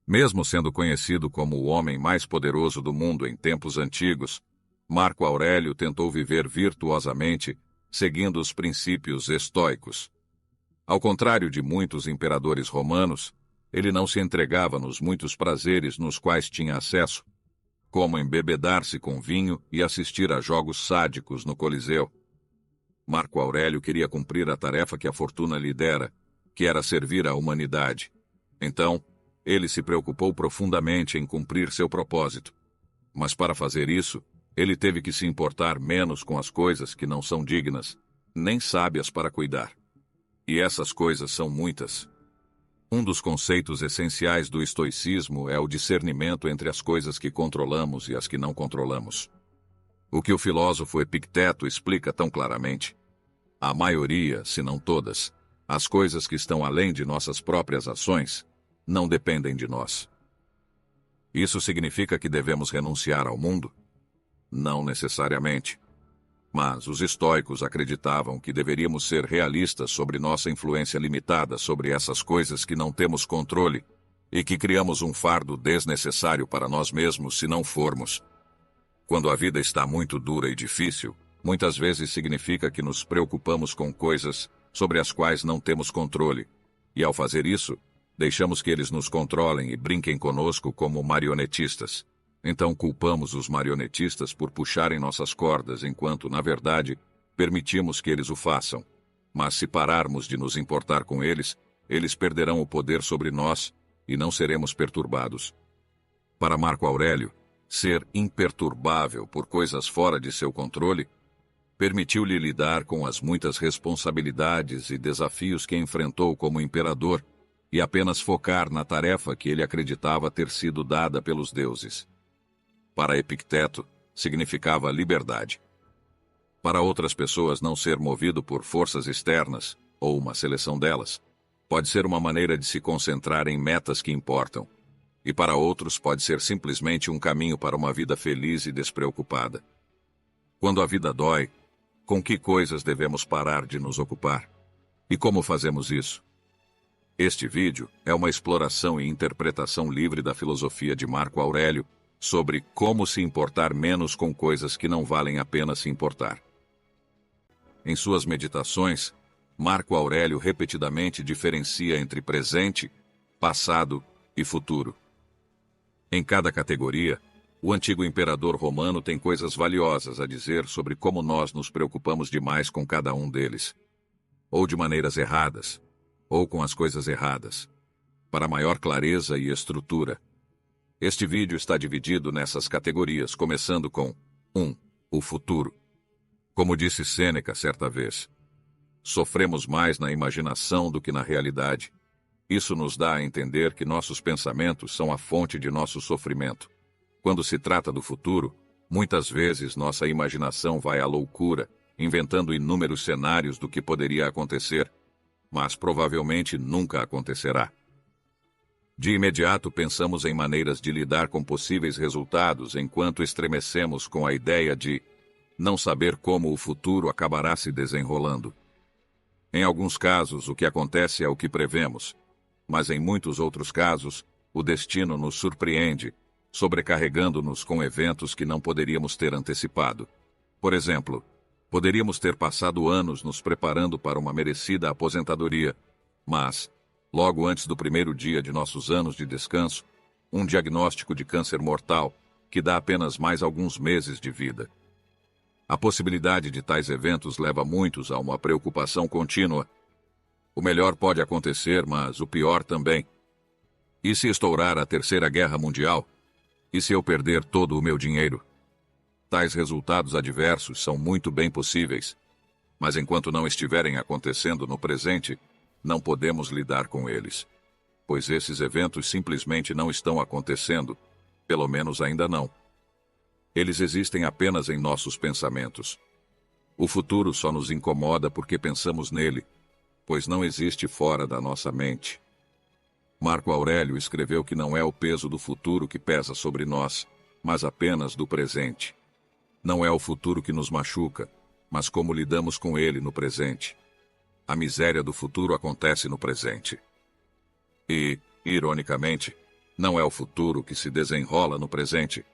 Mesmo sendo conhecido como o homem mais poderoso do mundo em tempos antigos, Marco Aurélio tentou viver virtuosamente, seguindo os princípios estoicos. Ao contrário de muitos imperadores romanos, ele não se entregava nos muitos prazeres nos quais tinha acesso, como embebedar-se com vinho e assistir a jogos sádicos no Coliseu. Marco Aurélio queria cumprir a tarefa que a fortuna lhe dera, que era servir à humanidade. Então, ele se preocupou profundamente em cumprir seu propósito. Mas para fazer isso, ele teve que se importar menos com as coisas que não são dignas, nem sábias para cuidar. E essas coisas são muitas. Um dos conceitos essenciais do estoicismo é o discernimento entre as coisas que controlamos e as que não controlamos. O que o filósofo Epicteto explica tão claramente. A maioria, se não todas, as coisas que estão além de nossas próprias ações, não dependem de nós. Isso significa que devemos renunciar ao mundo? Não necessariamente. Mas os estoicos acreditavam que deveríamos ser realistas sobre nossa influência limitada sobre essas coisas que não temos controle e que criamos um fardo desnecessário para nós mesmos se não formos. Quando a vida está muito dura e difícil, muitas vezes significa que nos preocupamos com coisas sobre as quais não temos controle, e ao fazer isso, deixamos que eles nos controlem e brinquem conosco como marionetistas. Então culpamos os marionetistas por puxarem nossas cordas enquanto, na verdade, permitimos que eles o façam. Mas se pararmos de nos importar com eles, eles perderão o poder sobre nós e não seremos perturbados. Para Marco Aurélio, ser imperturbável por coisas fora de seu controle permitiu-lhe lidar com as muitas responsabilidades e desafios que enfrentou como imperador e apenas focar na tarefa que ele acreditava ter sido dada pelos deuses. Para Epicteto, significava liberdade. Para outras pessoas, não ser movido por forças externas, ou uma seleção delas, pode ser uma maneira de se concentrar em metas que importam. E para outros, pode ser simplesmente um caminho para uma vida feliz e despreocupada. Quando a vida dói, com que coisas devemos parar de nos ocupar? E como fazemos isso? Este vídeo é uma exploração e interpretação livre da filosofia de Marco Aurélio sobre como se importar menos com coisas que não valem a pena se importar. Em suas meditações, Marco Aurélio repetidamente diferencia entre presente, passado e futuro. Em cada categoria, o antigo imperador romano tem coisas valiosas a dizer sobre como nós nos preocupamos demais com cada um deles, ou de maneiras erradas, ou com as coisas erradas, para maior clareza e estrutura. Este vídeo está dividido nessas categorias, começando com 1. O futuro. Como disse Sêneca certa vez, sofremos mais na imaginação do que na realidade. Isso nos dá a entender que nossos pensamentos são a fonte de nosso sofrimento. Quando se trata do futuro, muitas vezes nossa imaginação vai à loucura, inventando inúmeros cenários do que poderia acontecer, mas provavelmente nunca acontecerá. De imediato pensamos em maneiras de lidar com possíveis resultados enquanto estremecemos com a ideia de não saber como o futuro acabará se desenrolando. Em alguns casos, o que acontece é o que prevemos, mas em muitos outros casos, o destino nos surpreende, sobrecarregando-nos com eventos que não poderíamos ter antecipado. Por exemplo, poderíamos ter passado anos nos preparando para uma merecida aposentadoria, mas, logo antes do primeiro dia de nossos anos de descanso, um diagnóstico de câncer mortal que dá apenas mais alguns meses de vida. A possibilidade de tais eventos leva muitos a uma preocupação contínua. O melhor pode acontecer, mas o pior também. E se estourar a Terceira Guerra Mundial? E se eu perder todo o meu dinheiro? Tais resultados adversos são muito bem possíveis, mas enquanto não estiverem acontecendo no presente, não podemos lidar com eles, pois esses eventos simplesmente não estão acontecendo, pelo menos ainda não. Eles existem apenas em nossos pensamentos. O futuro só nos incomoda porque pensamos nele, pois não existe fora da nossa mente. Marco Aurélio escreveu que não é o peso do futuro que pesa sobre nós, mas apenas do presente. Não é o futuro que nos machuca, mas como lidamos com ele no presente. A miséria do futuro acontece no presente. E, ironicamente, Não é o futuro que se desenrola no presente,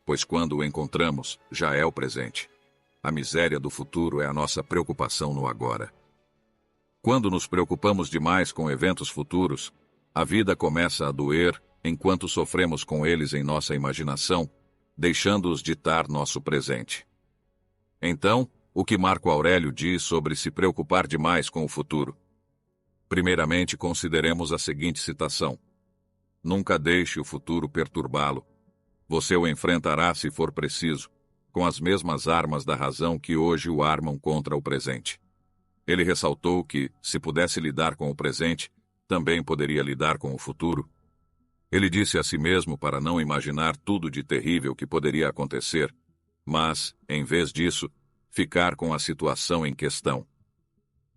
pois quando o encontramos, já é o presente. A miséria do futuro é a nossa preocupação no agora. Quando nos preocupamos demais com eventos futuros, a vida começa a doer enquanto sofremos com eles em nossa imaginação, deixando-os ditar nosso presente. Então, o que Marco Aurélio diz sobre se preocupar demais com o futuro? Primeiramente, consideremos a seguinte citação: nunca deixe o futuro perturbá-lo. Você o enfrentará, se for preciso, com as mesmas armas da razão que hoje o armam contra o presente. Ele ressaltou que, se pudesse lidar com o presente, também poderia lidar com o futuro. Ele disse a si mesmo para não imaginar tudo de terrível que poderia acontecer, mas, em vez disso, ficar com a situação em questão.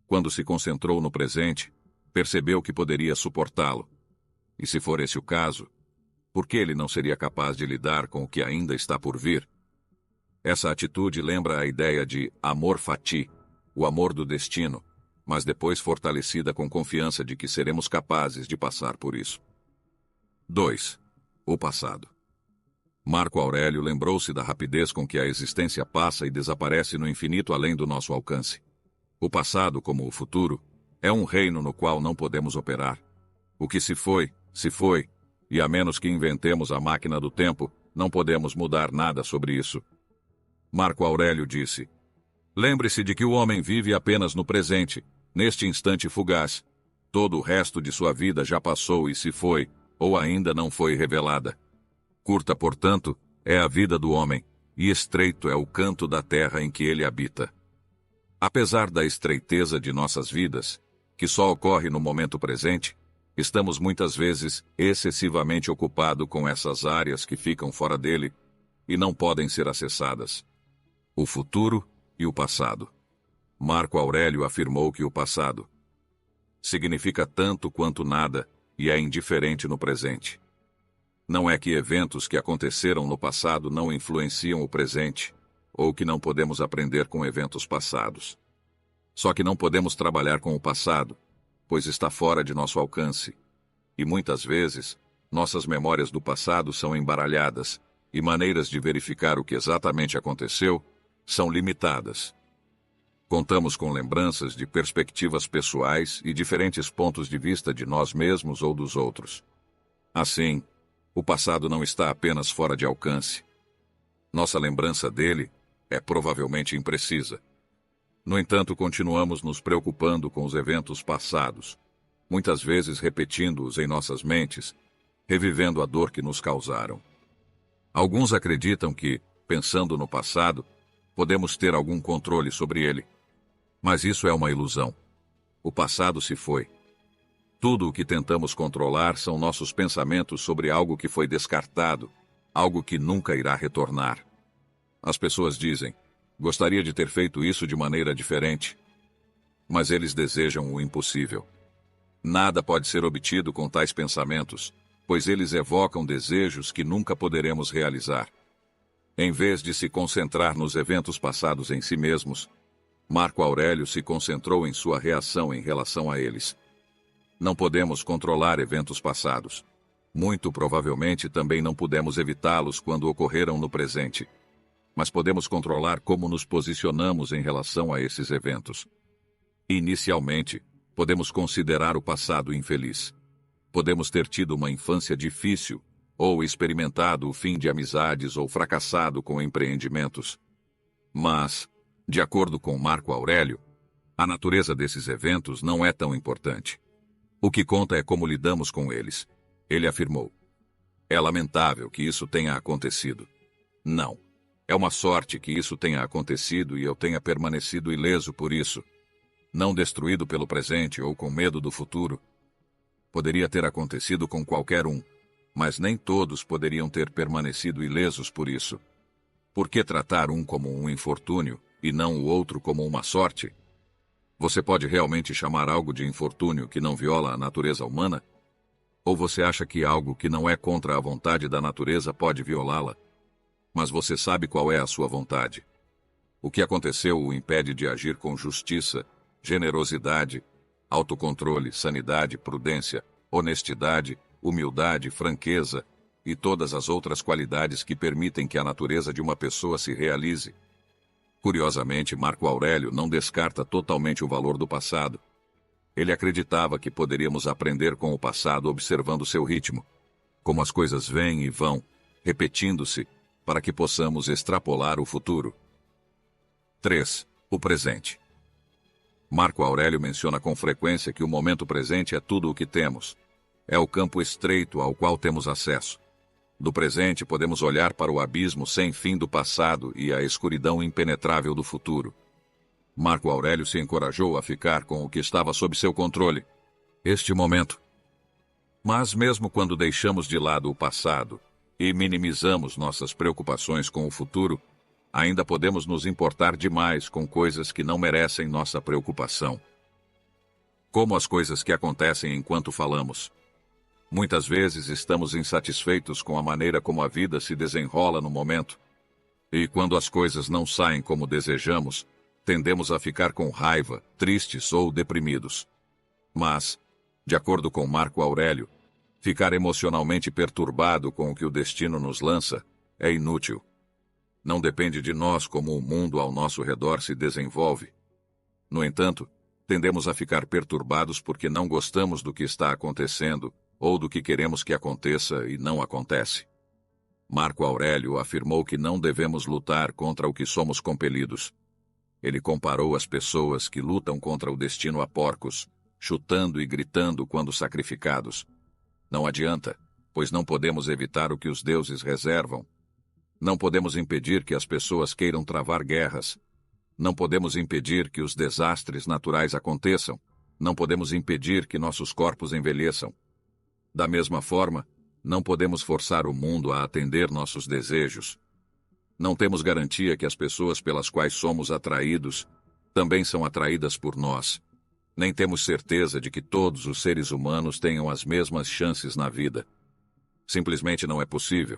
Quando se concentrou no presente, percebeu que poderia suportá-lo. E se for esse o caso, por que ele não seria capaz de lidar com o que ainda está por vir? Essa atitude lembra a ideia de amor fati, o amor do destino, mas depois fortalecida com confiança de que seremos capazes de passar por isso. 2. O passado. Marco Aurélio lembrou-se da rapidez com que a existência passa e desaparece no infinito além do nosso alcance. O passado, como o futuro, é um reino no qual não podemos operar. O que se foi, e a menos que inventemos a máquina do tempo, não podemos mudar nada sobre isso. Marco Aurélio disse: lembre-se de que o homem vive apenas no presente, neste instante fugaz. Todo o resto de sua vida já passou e se foi, ou ainda não foi revelada. Curta, portanto, é a vida do homem, e estreito é o canto da terra em que ele habita. Apesar da estreiteza de nossas vidas, que só ocorre no momento presente, estamos muitas vezes excessivamente ocupados com essas áreas que ficam fora dele e não podem ser acessadas. O futuro e o passado. Marco Aurélio afirmou que o passado significa tanto quanto nada e é indiferente no presente. Não é que eventos que aconteceram no passado não influenciam o presente, ou que não podemos aprender com eventos passados. Só que não podemos trabalhar com o passado, pois está fora de nosso alcance. E muitas vezes, nossas memórias do passado são embaralhadas, e maneiras de verificar o que exatamente aconteceu são limitadas. Contamos com lembranças de perspectivas pessoais e diferentes pontos de vista de nós mesmos ou dos outros. Assim, o passado não está apenas fora de alcance. Nossa lembrança dele é provavelmente imprecisa. No entanto, continuamos nos preocupando com os eventos passados, muitas vezes repetindo-os em nossas mentes, revivendo a dor que nos causaram. Alguns acreditam que, pensando no passado, podemos ter algum controle sobre ele. Mas isso é uma ilusão. O passado se foi. Tudo o que tentamos controlar são nossos pensamentos sobre algo que foi descartado, algo que nunca irá retornar. As pessoas dizem: gostaria de ter feito isso de maneira diferente. Mas eles desejam o impossível. Nada pode ser obtido com tais pensamentos, pois eles evocam desejos que nunca poderemos realizar. Em vez de se concentrar nos eventos passados em si mesmos, Marco Aurélio se concentrou em sua reação em relação a eles. Não podemos controlar eventos passados. Muito provavelmente também não pudemos evitá-los quando ocorreram no presente. Mas podemos controlar como nos posicionamos em relação a esses eventos. Inicialmente, podemos considerar o passado infeliz. Podemos ter tido uma infância difícil, ou experimentado o fim de amizades ou fracassado com empreendimentos. Mas, de acordo com Marco Aurélio, a natureza desses eventos não é tão importante. O que conta é como lidamos com eles. Ele afirmou: é lamentável que isso tenha acontecido. Não. É uma sorte que isso tenha acontecido e eu tenha permanecido ileso por isso, não destruído pelo presente ou com medo do futuro. Poderia ter acontecido com qualquer um, mas nem todos poderiam ter permanecido ilesos por isso. Por que tratar um como um infortúnio e não o outro como uma sorte? Você pode realmente chamar algo de infortúnio que não viola a natureza humana? Ou você acha que algo que não é contra a vontade da natureza pode violá-la? Mas você sabe qual é a sua vontade. O que aconteceu o impede de agir com justiça, generosidade, autocontrole, sanidade, prudência, honestidade humildade, franqueza e todas as outras qualidades que permitem que a natureza de uma pessoa se realize. Curiosamente, Marco Aurélio não descarta totalmente o valor do passado. Ele acreditava que poderíamos aprender com o passado observando seu ritmo, como as coisas vêm e vão, repetindo-se, para que possamos extrapolar o futuro. 3. O presente. Marco Aurélio menciona com frequência que o momento presente é tudo o que temos. É o campo estreito ao qual temos acesso. Do presente podemos olhar para o abismo sem fim do passado e a escuridão impenetrável do futuro. Marco Aurélio se encorajou a ficar com o que estava sob seu controle, este momento. Mas mesmo quando deixamos de lado o passado e minimizamos nossas preocupações com o futuro, ainda podemos nos importar demais com coisas que não merecem nossa preocupação. Como as coisas que acontecem enquanto falamos. Muitas vezes estamos insatisfeitos com a maneira como a vida se desenrola no momento. E quando as coisas não saem como desejamos, tendemos a ficar com raiva, tristes ou deprimidos. Mas, de acordo com Marco Aurélio, ficar emocionalmente perturbado com o que o destino nos lança é inútil. Não depende de nós como o mundo ao nosso redor se desenvolve. No entanto, tendemos a ficar perturbados porque não gostamos do que está acontecendo ou do que queremos que aconteça e não acontece. Marco Aurélio afirmou que não devemos lutar contra o que somos compelidos. Ele comparou as pessoas que lutam contra o destino a porcos, chutando e gritando quando sacrificados. Não adianta, pois não podemos evitar o que os deuses reservam. Não podemos impedir que as pessoas queiram travar guerras. Não podemos impedir que os desastres naturais aconteçam. Não podemos impedir que nossos corpos envelheçam. Da mesma forma, não podemos forçar o mundo a atender nossos desejos. Não temos garantia que as pessoas pelas quais somos atraídos também são atraídas por nós. Nem temos certeza de que todos os seres humanos tenham as mesmas chances na vida. Simplesmente não é possível.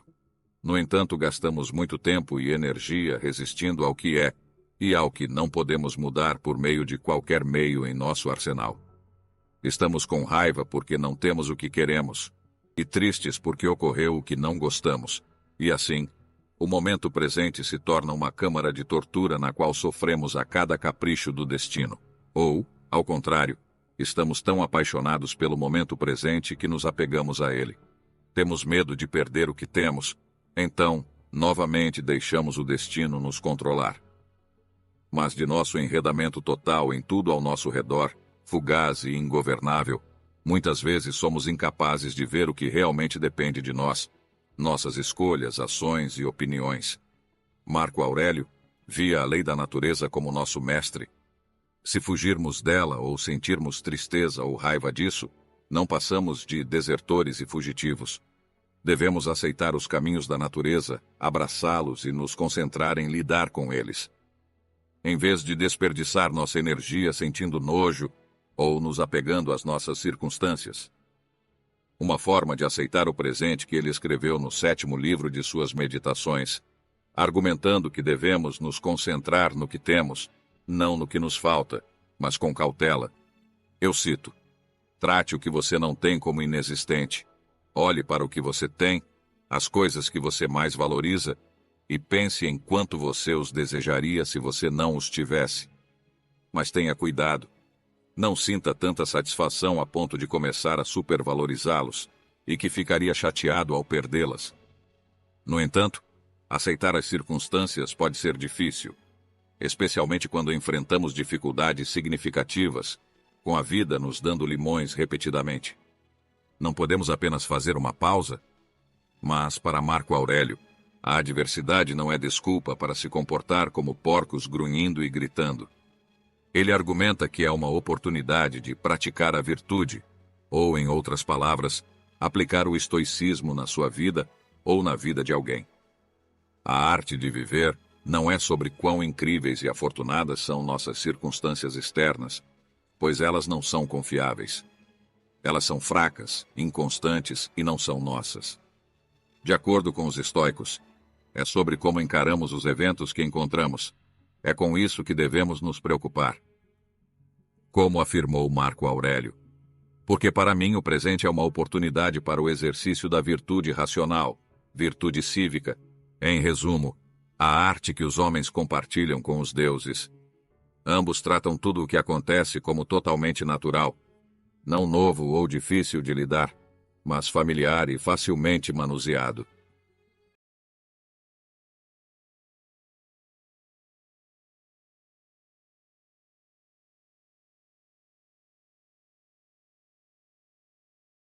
No entanto, gastamos muito tempo e energia resistindo ao que é e ao que não podemos mudar por meio de qualquer meio em nosso arsenal. Estamos com raiva porque não temos o que queremos, e tristes porque ocorreu o que não gostamos, e assim, o momento presente se torna uma câmara de tortura na qual sofremos a cada capricho do destino. Ou, ao contrário, estamos tão apaixonados pelo momento presente que nos apegamos a ele. Temos medo de perder o que temos, então, novamente deixamos o destino nos controlar. Mas de nosso enredamento total em tudo ao nosso redor, fugaz e ingovernável, muitas vezes somos incapazes de ver o que realmente depende de nós, nossas escolhas, ações e opiniões. Marco Aurélio via a lei da natureza como nosso mestre. Se fugirmos dela ou sentirmos tristeza ou raiva disso, não passamos de desertores e fugitivos. Devemos aceitar os caminhos da natureza, abraçá-los e nos concentrar em lidar com eles. Em vez de desperdiçar nossa energia sentindo nojo ou nos apegando às nossas circunstâncias. Uma forma de aceitar o presente que ele escreveu no 7º livro de suas Meditações, argumentando que devemos nos concentrar no que temos, não no que nos falta, mas com cautela. Eu cito: trate o que você não tem como inexistente. Olhe para o que você tem, as coisas que você mais valoriza, e pense em quanto você os desejaria se você não os tivesse. Mas tenha cuidado. Não sinta tanta satisfação a ponto de começar a supervalorizá-los, e que ficaria chateado ao perdê-las. No entanto, aceitar as circunstâncias pode ser difícil, especialmente quando enfrentamos dificuldades significativas, com a vida nos dando limões repetidamente. Não podemos apenas fazer uma pausa? Mas, para Marco Aurélio, a adversidade não é desculpa para se comportar como porcos grunhindo e gritando. Ele argumenta que é uma oportunidade de praticar a virtude, ou, em outras palavras, aplicar o estoicismo na sua vida ou na vida de alguém. A arte de viver não é sobre quão incríveis e afortunadas são nossas circunstâncias externas, pois elas não são confiáveis. Elas são fracas, inconstantes e não são nossas. De acordo com os estoicos, é sobre como encaramos os eventos que encontramos. É com isso que devemos nos preocupar. Como afirmou Marco Aurélio, Porque para mim o presente é uma oportunidade para o exercício da virtude racional, virtude cívica, em resumo, a arte que os homens compartilham com os deuses. Ambos tratam tudo o que acontece como totalmente natural, não novo ou difícil de lidar, mas familiar e facilmente manuseado.